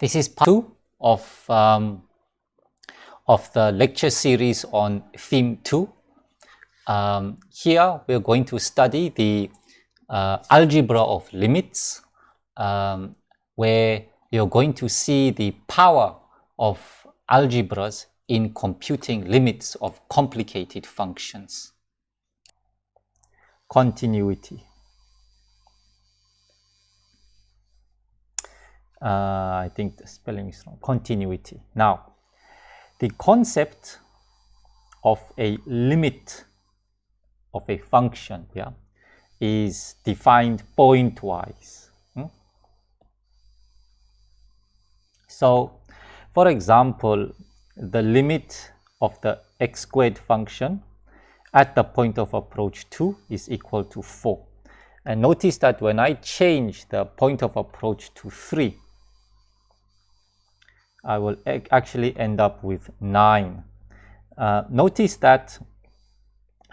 This is part 2 of the lecture series on theme 2. Here we're going to study the algebra of limits, where you're going to see the power of algebras in computing limits of complicated functions. Continuity. I think the spelling is wrong. Continuity. Now, the concept of a limit of a function is defined pointwise. So, for example, the limit of the x squared function at the point of approach 2 is equal to 4. And notice that when I change the point of approach to 3, I will actually end up with 9. Notice that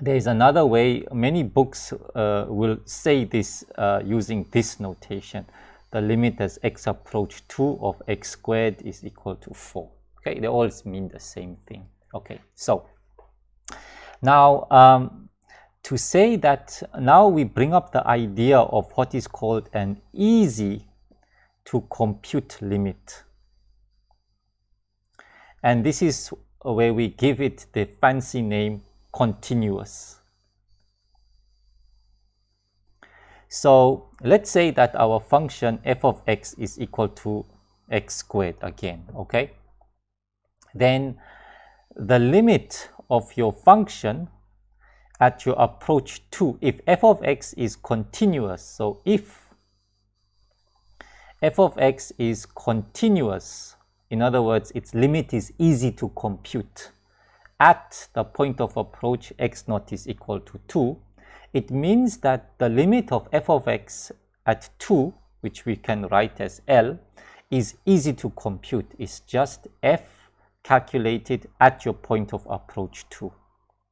there is another way. Many books will say this using this notation. The limit as x approach 2 of x squared is equal to 4. Okay, they all mean the same thing. Okay, so now to say that now we bring up the idea of what is called an easy to compute limit. And this is where we give it the fancy name continuous. So let's say that our function f of x is equal to x squared again, okay? Then the limit of your function at your approach 2, if f of x is continuous, so if f of x is continuous, in other words, its limit is easy to compute at the point of approach x naught is equal to 2, it means that the limit of f of x at 2, which we can write as L, is easy to compute. It's just f calculated at your point of approach 2.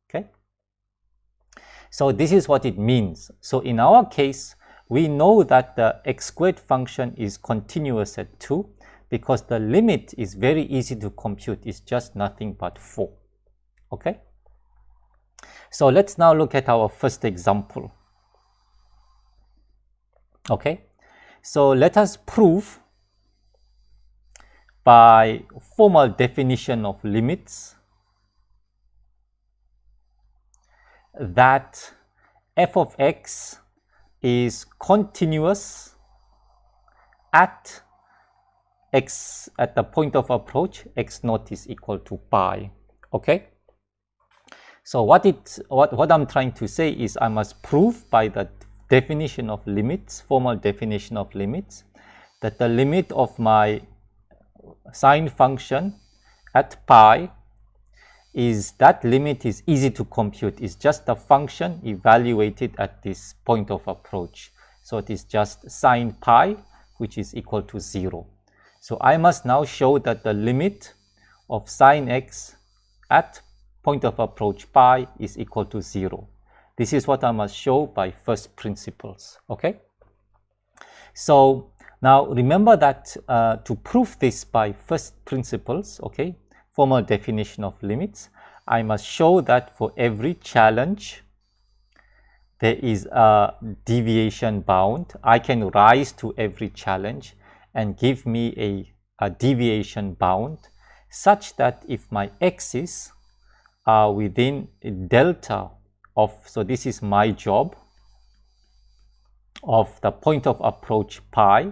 Okay? So this is what it means. So in our case, we know that the x squared function is continuous at 2 because the limit is very easy to compute. It's just nothing but 4. Okay? So let's now look at our first example. Okay? So let us prove by formal definition of limits that f of x is continuous at x at the point of approach x naught is equal to pi. Okay? So what I'm trying to say is I must prove by the definition of limits, formal definition of limits, that the limit of my sine function at pi is that limit is easy to compute. It's just a function evaluated at this point of approach. So it is just sine pi, which is equal to 0. So I must now show that the limit of sine x at point of approach pi is equal to 0. This is what I must show by first principles. Okay? So now remember that to prove this by first principles, okay, formal definition of limits, I must show that for every challenge there is a deviation bound. I can rise to every challenge and give me a deviation bound such that if my x's are within delta of, so this is my job, of the point of approach pi,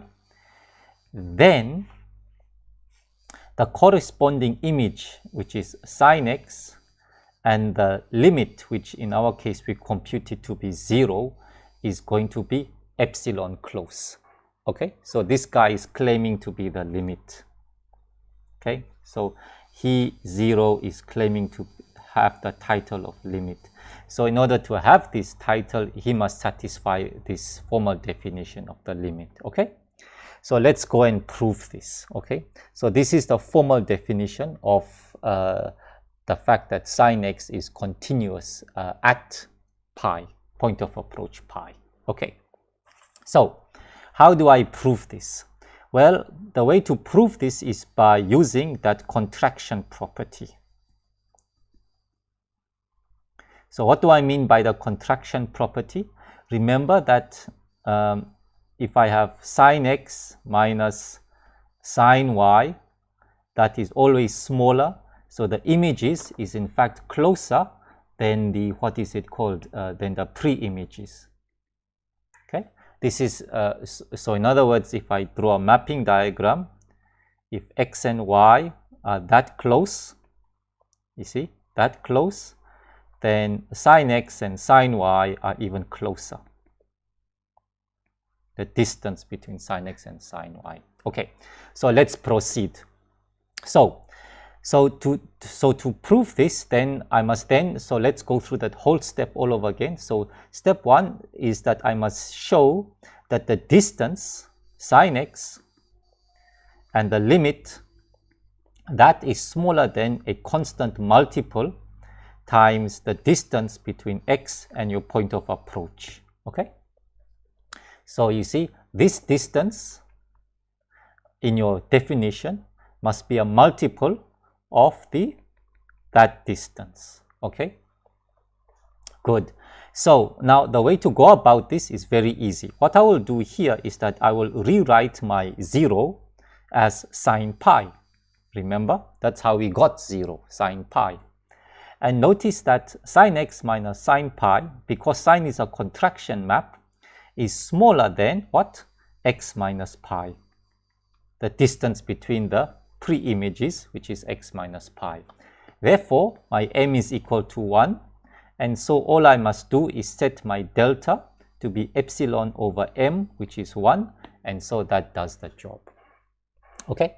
then the corresponding image, which is sine x, and the limit, which in our case we computed to be 0, is going to be epsilon close. Okay, so this guy is claiming to be the limit. Okay, so he 0 is claiming to have the title of limit. So in order to have this title, he must satisfy this formal definition of the limit. Okay, so let's go and prove this. Okay, so this is the formal definition of the fact that sine x is continuous at pi, point of approach pi. Okay, so how do I prove this? Well, the way to prove this is by using that contraction property. So what do I mean by the contraction property? Remember that if I have sine x minus sine y, that is always smaller. So the images is in fact closer than the, what is it called, than the pre-images. Okay, this is, so in other words, if I draw a mapping diagram, if x and y are that close, you see, that close, then sine x and sine y are even closer. The distance between sine x and sine y. Okay, so let's proceed. So to prove this, then I must so let's go through that whole step all over again. So step 1 is that I must show that the distance sine x and the limit, that is smaller than a constant multiple times the distance between x and your point of approach. Okay, so you see, this distance in your definition must be a multiple of that distance. Okay, good. So now the way to go about this is very easy. What I will do here is that I will rewrite my 0 as sine pi. Remember, that's how we got 0, sine pi. And notice that sine x minus sine pi, because sine is a contraction map, is smaller than what? X minus pi. The distance between the pre-images, which is x minus pi. Therefore, my m is equal to 1. And so all I must do is set my delta to be epsilon over m, which is 1. And so that does the job. Okay?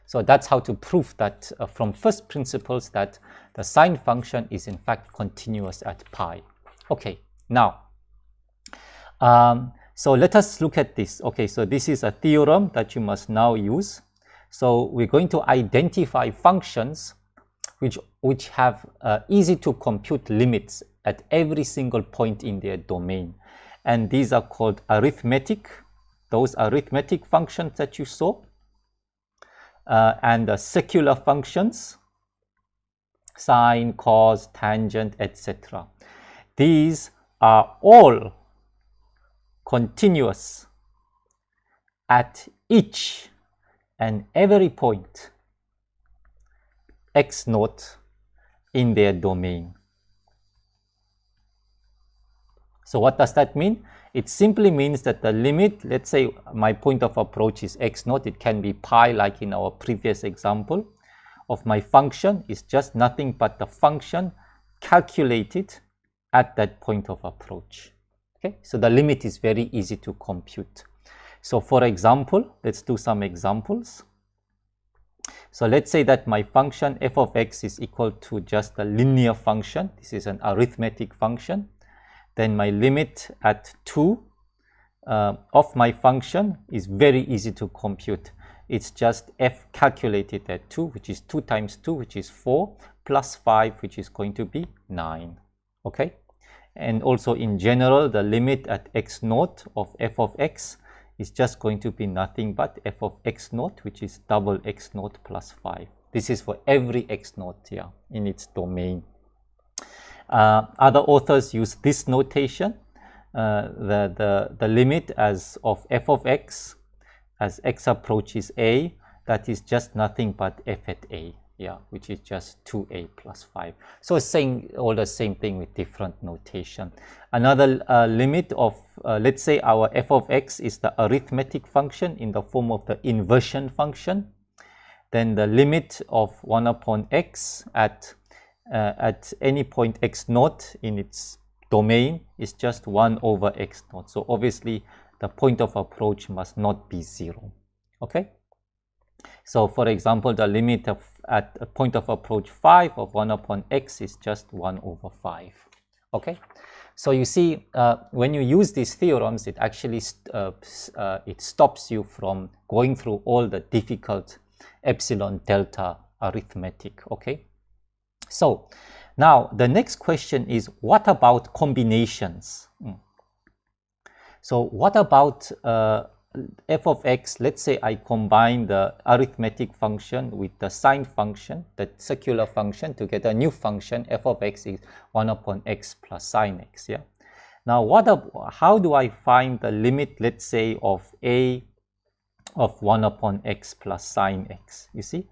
So that's how to prove that from first principles that the sine function is in fact continuous at pi. Okay, now, so let us look at this. Okay, so this is a theorem that you must now use. So we're going to identify functions which have easy to compute limits at every single point in their domain. And these are called arithmetic, those arithmetic functions that you saw. And the secular functions, sine, cos, tangent, etc. These are all continuous at each and every point x naught in their domain. So what does that mean? It simply means that the limit, let's say my point of approach is x naught, it can be pi like in our previous example, of my function is just nothing but the function calculated at that point of approach. Okay, so the limit is very easy to compute. So for example, let's do some examples. So let's say that my function f of x is equal to just a linear function. This is an arithmetic function. Then my limit at 2 of my function is very easy to compute. It's just f calculated at 2, which is 2 times 2, which is 4, plus 5, which is going to be 9. Okay? And also in general, the limit at x naught of f of x is just going to be nothing but f of x naught, which is double x naught plus 5. This is for every x naught here in its domain. Other authors use this notation, the limit as of f of x as x approaches a, that is just nothing but f at a, yeah, which is just 2a plus 5. So it's saying all the same thing with different notation. Another limit of, let's say our f of x is the arithmetic function in the form of the inversion function. Then the limit of 1 upon x at any point x naught in its domain is just 1 over x naught. So obviously the point of approach must not be 0. Okay? So for example, the limit of at a point of approach 5 of 1 upon x is just 1 over 5. Okay? So you see, when you use these theorems, it actually it stops you from going through all the difficult epsilon delta arithmetic. Okay? So now the next question is, what about combinations? So what about f of x, let's say I combine the arithmetic function with the sine function, the circular function, to get a new function. F of x is 1 upon x plus sine x. Yeah. Now, how do I find the limit, let's say, of a of 1 upon x plus sine x? You see?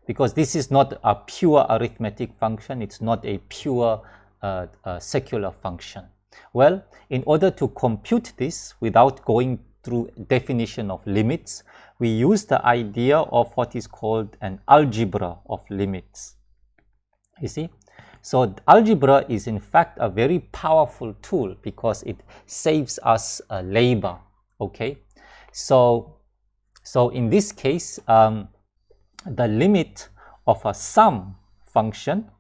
Because this is not a pure arithmetic function, it's not a pure circular function. Well, in order to compute this without going through definition of limits, we use the idea of what is called an algebra of limits. You see? So algebra is in fact a very powerful tool because it saves us labor. Okay? So in this case, the limit of a sum function,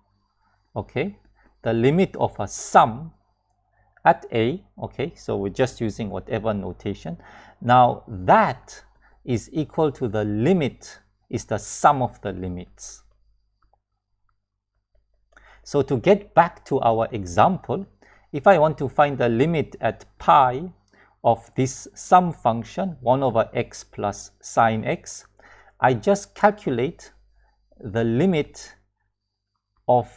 okay, the limit of a sum at a, okay, so we're just using whatever notation. Now that is equal to the limit, is the sum of the limits. So to get back to our example, if I want to find the limit at pi of this sum function, 1 over x plus sine x, I just calculate the limit of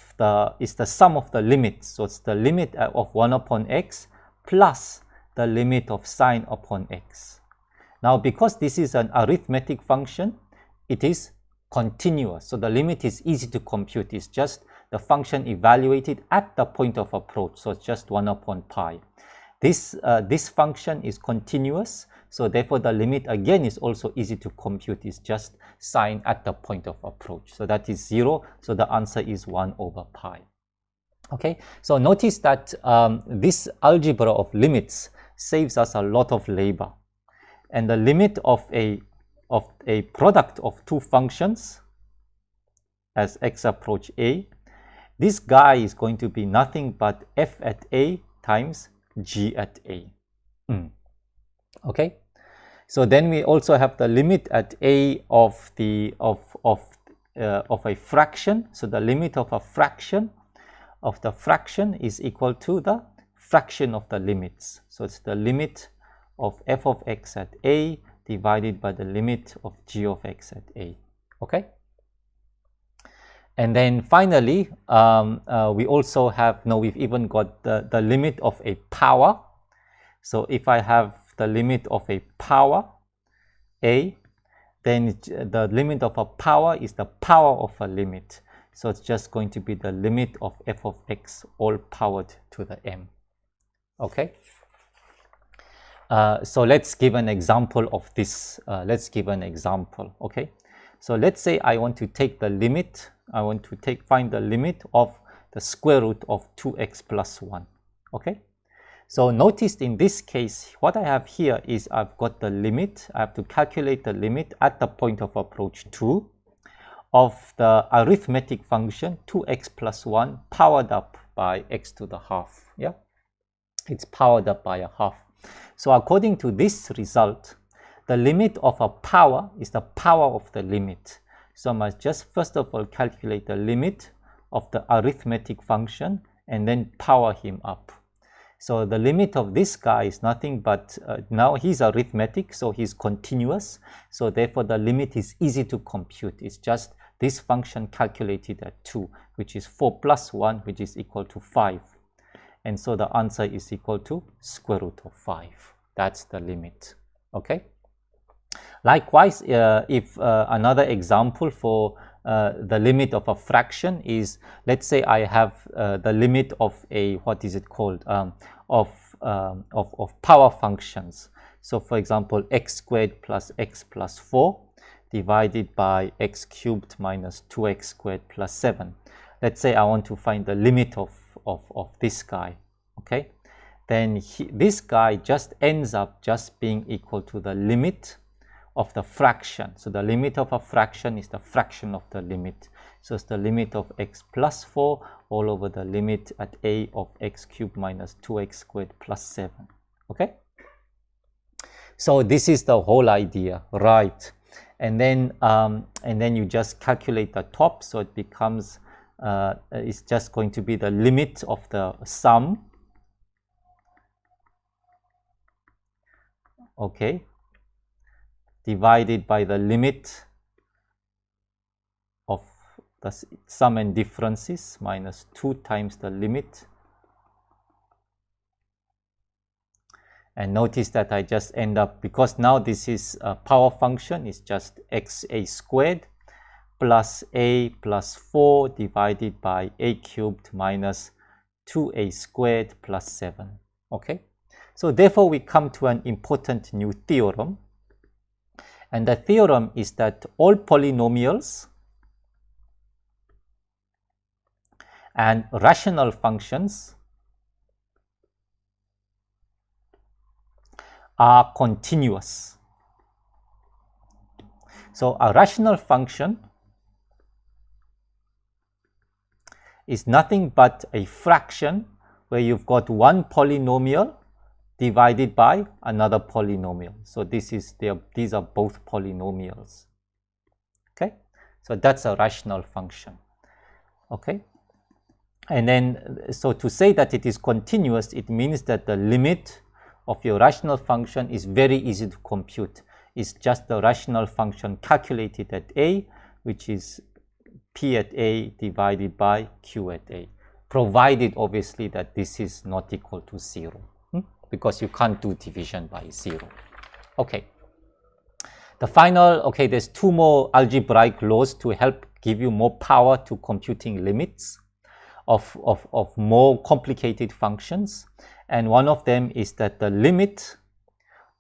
is the sum of the limits. So it's the limit of 1 upon x plus the limit of sine upon x. Now, because this is an arithmetic function, it is continuous. So the limit is easy to compute. It's just the function evaluated at the point of approach. So it's just 1 upon pi. This function is continuous. So therefore, the limit again is also easy to compute. It's just sine at the point of approach. So that is 0. So the answer is 1 over pi. Okay. So notice that this algebra of limits saves us a lot of labor. And the limit of a product of two functions as x approach a, this guy is going to be nothing but f at a times g at a. Okay. So then we also have the limit at a of a fraction. So the limit of a fraction of the fraction is equal to the fraction of the limits. So it's the limit of f of x at a divided by the limit of g of x at a. Okay. And then finally, we also have, we've even got the limit of a power. So if I have the limit of a power a, then the limit of a power is the power of a limit. So it's just going to be the limit of f of x all powered to the m. Okay. So let's give an example of this. Let's give an example. Okay. So let's say I want to take the limit. I want to find the limit of the square root of 2x plus 1. Okay. So notice in this case, what I have here is I've got the limit. I have to calculate the limit at the point of approach 2 of the arithmetic function 2x plus 1 powered up by x to the half. Yeah, it's powered up by a half. So according to this result, the limit of a power is the power of the limit. So I must just first of all calculate the limit of the arithmetic function and then power him up. So the limit of this guy is nothing but, now he's arithmetic, so he's continuous. So therefore the limit is easy to compute. It's just this function calculated at 2, which is 4 plus 1, which is equal to 5. And so the answer is equal to square root of 5. That's the limit. Okay. Likewise, if another example for the limit of a fraction is, let's say I have the limit of a, what is it called, of power functions. So for example, x squared plus x plus 4 divided by x cubed minus 2x squared plus 7. Let's say I want to find the limit of this guy. Okay, then this guy just ends up just being equal to the limit of the fraction. So the limit of a fraction is the fraction of the limit. So it's the limit of x plus 4 all over the limit at a of x cubed minus 2x squared plus 7. Okay. So this is the whole idea, right? And then you just calculate the top. So it becomes it's just going to be the limit of the sum. Okay. divided by the limit of the sum and differences minus 2 times the limit. And notice that I just end up, because now this is a power function, it's just xa squared plus a plus 4 divided by a cubed minus 2a squared plus 7. Okay, so therefore we come to an important new theorem, and the theorem is that all polynomials and rational functions are continuous. So a rational function is nothing but a fraction where you've got one polynomial divided by another polynomial. So these are both polynomials. Okay, so that's a rational function. Okay, and then so to say that it is continuous, it means that the limit of your rational function is very easy to compute. It's just the rational function calculated at a, which is p at a divided by q at a, provided obviously that this is not equal to 0, because you can't do division by 0. Okay, the final, okay, there's 2 more algebraic laws to help give you more power to computing limits of more complicated functions. And one of them is that the limit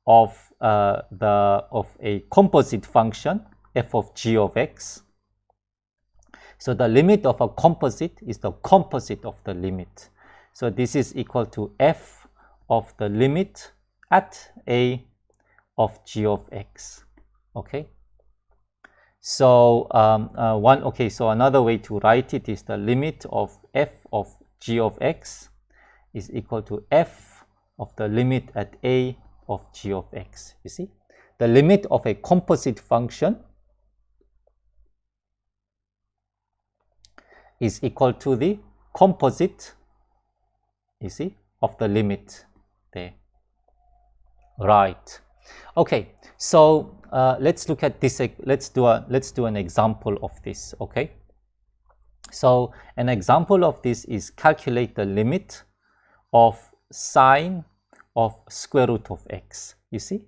of a composite function f of g of x. So the limit of a composite is the composite of the limit. So this is equal to f of the limit at a of g of x. Okay. So so another way to write it is the limit of f of g of x is equal to f of the limit at a of g of x. You see, the limit of a composite function is equal to the composite, you see, of the limit there. Right. Okay. So let's look at this. Let's do an example of this. Okay. So an example of this is calculate the limit of sine of square root of x. You see?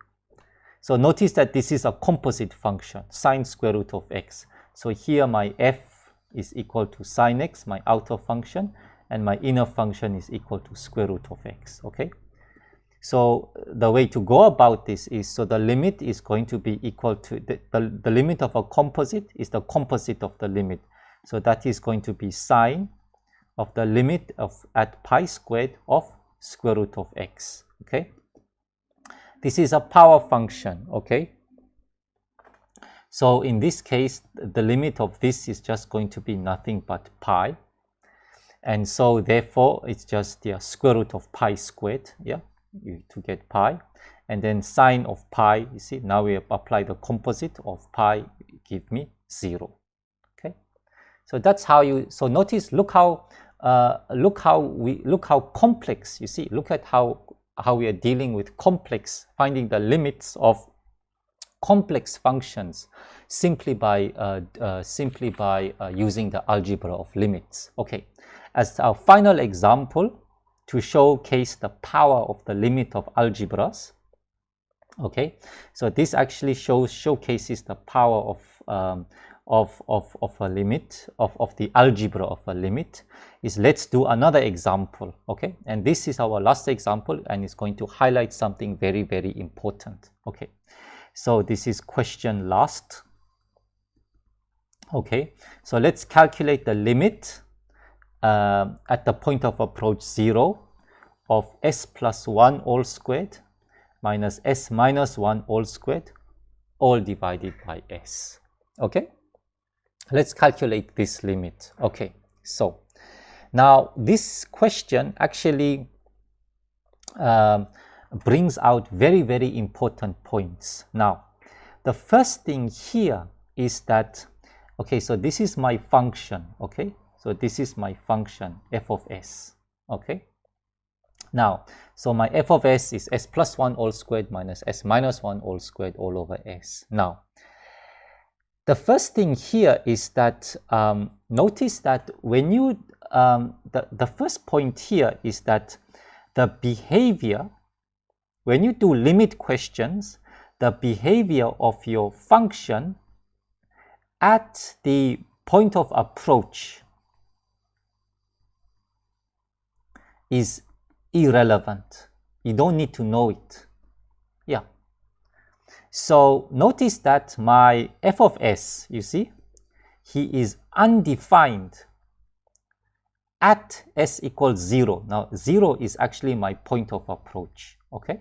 So notice that this is a composite function, sine square root of x. So here my f is equal to sine x, my outer function, and my inner function is equal to square root of x. Okay? So the way to go about this is, so the limit is going to be equal to, the limit of a composite is the composite of the limit. So that is going to be sine of the limit of at pi squared of square root of x. Okay, this is a power function. Okay, so in this case the limit of this is just going to be nothing but pi, and so therefore it's just the square root of pi squared, to get pi, and then sine of pi, you see, now we apply the composite of pi, give me 0. Okay, so that's how you, so notice, look how complex, you see, look at how we are dealing with complex, finding the limits of complex functions simply by using the algebra of limits. Okay, as our final example to showcase the power of the limit of algebras. Okay, so this actually showcases the power of a limit, of the algebra of a limit. Is let's do another example. Okay, and this is our last example, and it's going to highlight something very, very important. Okay, so this is question last. Okay, so let's calculate the limit at the point of approach 0 of s plus 1 all squared minus s minus 1 all squared all divided by s. Okay, let's calculate this limit. Okay, so now this question actually brings out very, very important points. Now the first thing here is that, okay, so this is my function. Okay, so this is my function f of s. Okay, Now, so my f of s is s plus 1 all squared minus s minus 1 all squared all over s. Now, the first thing here is that notice that when you, the first point here is that the behavior, when you do limit questions, the behavior of your function at the point of approach is irrelevant. You don't need to know it. Yeah. So notice that my f of s, you see, he is undefined at s equals 0. Now 0 is actually my point of approach, okay?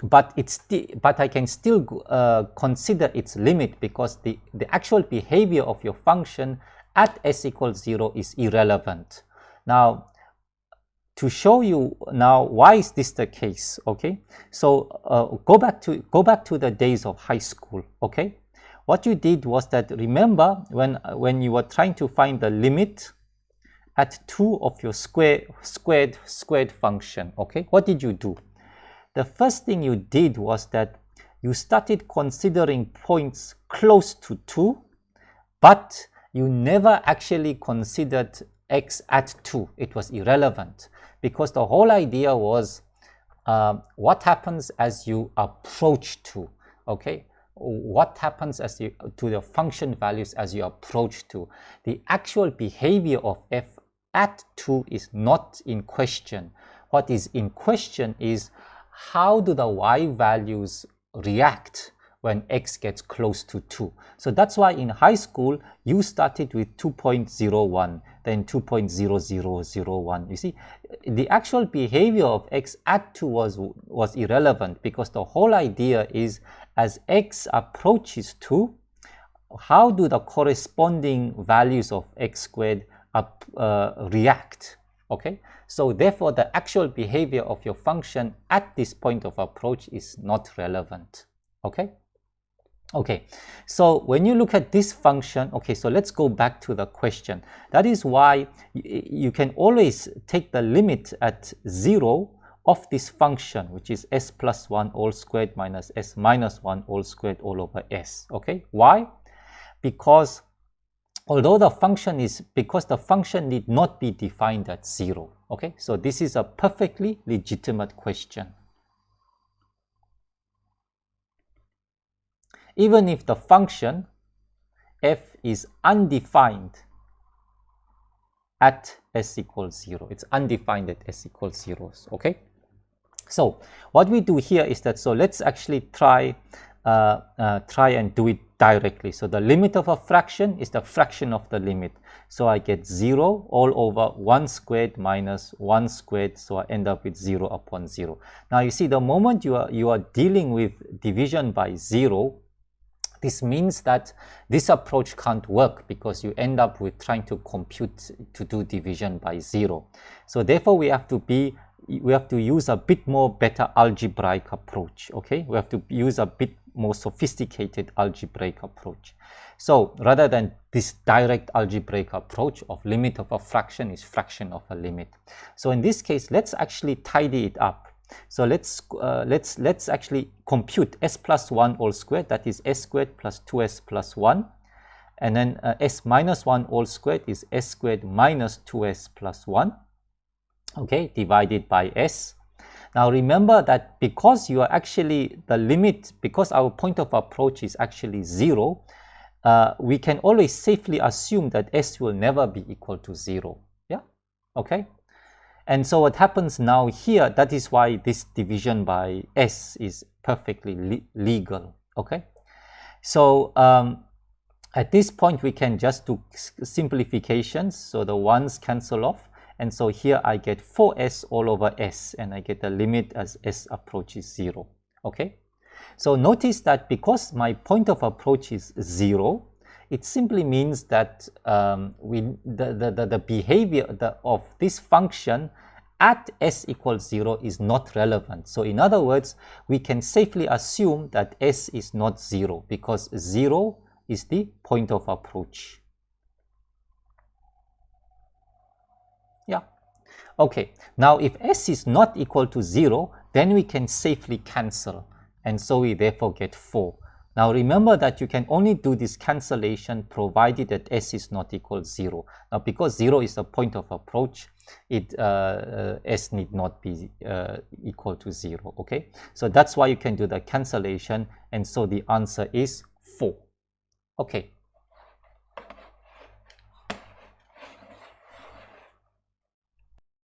But I can still consider its limit because the actual behavior of your function at s equals 0 is irrelevant. Now, to show you now why is this the case, okay? So go back to the days of high school, okay? What you did was that, remember when you were trying to find the limit at 2 of your squared function, okay? What did you do? The first thing you did was that you started considering points close to 2, but you never actually considered x at 2. It was irrelevant because the whole idea was what happens as you approach 2, okay? What happens as you to the function values as you approach 2. The actual behavior of f at 2 is not in question. What is in question is how do the y values react when x gets close to 2. So that's why in high school, you started with 2.01, then 2.0001. You see, the actual behavior of x at 2 was irrelevant because the whole idea is as x approaches 2, how do the corresponding values of x squared react, okay? So therefore, the actual behavior of your function at this point of approach is not relevant, okay? Okay, so when you look at this function, okay, so let's go back to the question. That is why you can always take the limit at 0 of this function, which is s plus 1 all squared minus s minus 1 all squared all over s, okay? Why? Because although the function need not be defined at 0, okay? So this is a perfectly legitimate question. Even if the function f is undefined at s equals 0. It's undefined at s equals 0, okay? So what we do here is that, so let's actually try and do it directly. So the limit of a fraction is the fraction of the limit. So I get 0 all over 1 squared minus 1 squared, so I end up with 0 upon 0. Now you see, the moment you are dealing with division by 0, this means that this approach can't work because you end up with trying to compute to do division by 0. So therefore we have to use a bit more better algebraic approach, okay? We have to use a bit more sophisticated algebraic approach. So rather than this direct algebraic approach of limit of a fraction is fraction of a limit. So in this case, let's actually tidy it up. So let's actually compute s plus 1 all squared, that is s squared plus 2s plus 1. And then s minus 1 all squared is s squared minus 2s plus 1, okay, divided by s. Now remember that because you are actually the limit, because our point of approach is actually 0, we can always safely assume that s will never be equal to 0. Yeah, okay. And so what happens now here, that is why this division by s is perfectly legal, okay? So at this point, we can just do simplifications. So the 1's cancel off. And so here I get 4s all over s, and I get the limit as s approaches 0, okay? So notice that because my point of approach is 0, it simply means that the behavior of this function at s equals 0 is not relevant. So in other words, we can safely assume that s is not 0 because 0 is the point of approach. Yeah. Okay, now if s is not equal to 0, then we can safely cancel. And so we therefore get 4. Now remember that you can only do this cancellation provided that s is not equal to 0. Now because 0 is the point of approach, s need not be equal to 0. Okay, so that's why you can do the cancellation, and so the answer is 4. Okay.